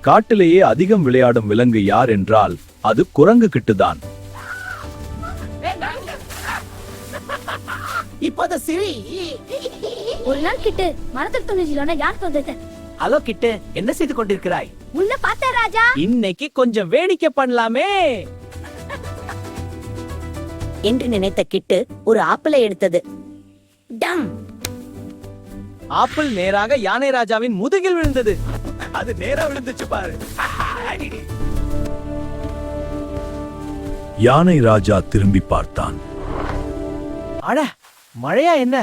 காட்டிலேயே அதிகம் விளையாடும் விலங்கு யார் என்றால் அது குரங்கு கிட்டுதான். இப்போது சிரி. ஒரு நாள் கிட்டு மரத்தில் துணிஞ்சிலோன யார் தோன்றது? ஹலோ கிட்டு, என்ன செய்து கொண்டிருக்கிறாய்? உள்ள பார்த்த ராஜா. இன்னைக்கு கொஞ்சம் வேடிக்கை பண்ணலாமே என்று நினைத்த கிட்டு ஒரு ஆப்பிளை எடுத்தது. டம்! ஆப்பிள் நேராக யானை ராஜாவின் முதுகில் விழுந்தது. அது நேரா விழுந்துச்சு பாரு. யானை ராஜா திரும்பி பார்த்தான். அட, மழையா என்ன?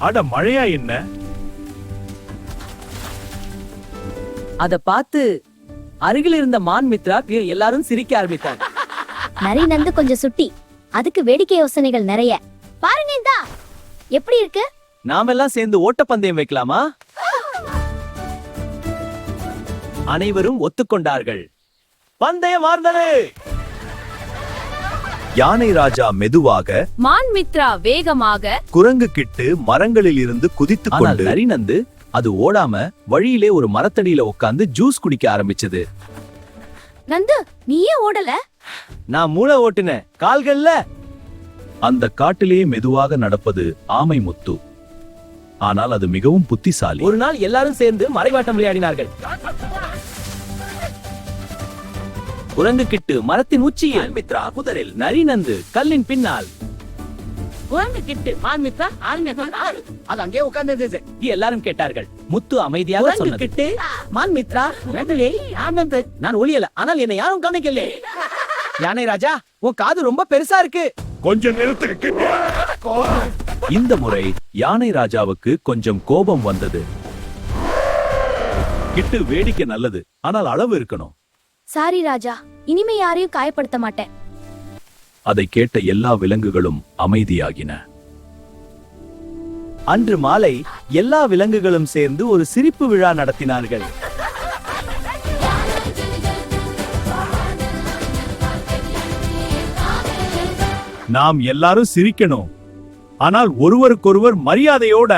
அட, மழையா என்ன? அத பார்த்து அருகில் இருந்த மான் மித்ரா எல்லாரும் சிரிக்க ஆரம்பித்தாங்க. நரி நந்து கொஞ்சம் சுட்டி, அதுக்கு வேடிக்கை யோசனைகள் நிறைய. பாருங்க இந்தா, எப்படி இருக்கு? நாமெல்லாம் சேர்ந்து ஓட்டப்பந்தயம் வைக்கலாமா? அனைவரும் ஒத்துக்கொண்டார்கள். பந்தயம் ஆர்ந்தது. யானை ராஜா மெதுவாக, மான் மித்ரா வேகமாக, குரங்கு கிட்டு மரங்களில் இருந்து குதித்துக் ஆனால் கொண்டு, நரி நந்து அது ஓடாம வழியிலே ஒரு மரத்தடியில உட்கார்ந்து ஜூஸ் குடிக்க ஆரம்பிச்சது. நந்து, நீயே ஓடல? நான் மூளை ஓட்டுன கால்கள்ல. அந்த காட்டிலே மெதுவாக நடப்பது ஆமை முத்து. ஆனால் அது மிகவும் புத்திசாலி. ஒரு நாள் எல்லாரும் சேர்ந்து மறைவாட்டம் விளையாடினார்கள். குரங்கு கிட்டு மரத்தின் உச்சியில், மித்ரா புதரில், நரி நந்து கல்லின் பின்னால். குரங்கு கிட்டு மான் மித்ரா அது அங்கே உட்கார்ந்தது. எல்லாரும் கேட்டார்கள். முத்து அமைதியாக சொன்னது. கிட்டு மான் மித்ரா நான் ஒளியல, ஆனால் என்னை யாரும் கவனிக்கல. யானை ராஜா, உன் காது ரொம்ப பெருசா இருக்கு. கொஞ்சம் நிறுத்து. இந்த முறை யானை ராஜாவுக்கு கொஞ்சம் கோபம் வந்தது. கிட்டு வேடிக்கை நல்லது, ஆனால் அளவு இருக்கணும். சாரி ராஜா, இனிமே யாரையும் காயப்படுத்த மாட்டேன். அதை கேட்ட எல்லா விலங்குகளும் அமைதியாகின. அன்று மாலை எல்லா விலங்குகளும் சேர்ந்து ஒரு சிரிப்பு விழா நடத்தினார்கள். நாம் எல்லாரும் சிரிக்கணும், ஆனால் ஒருவருக்கொருவர் மரியாதையோட.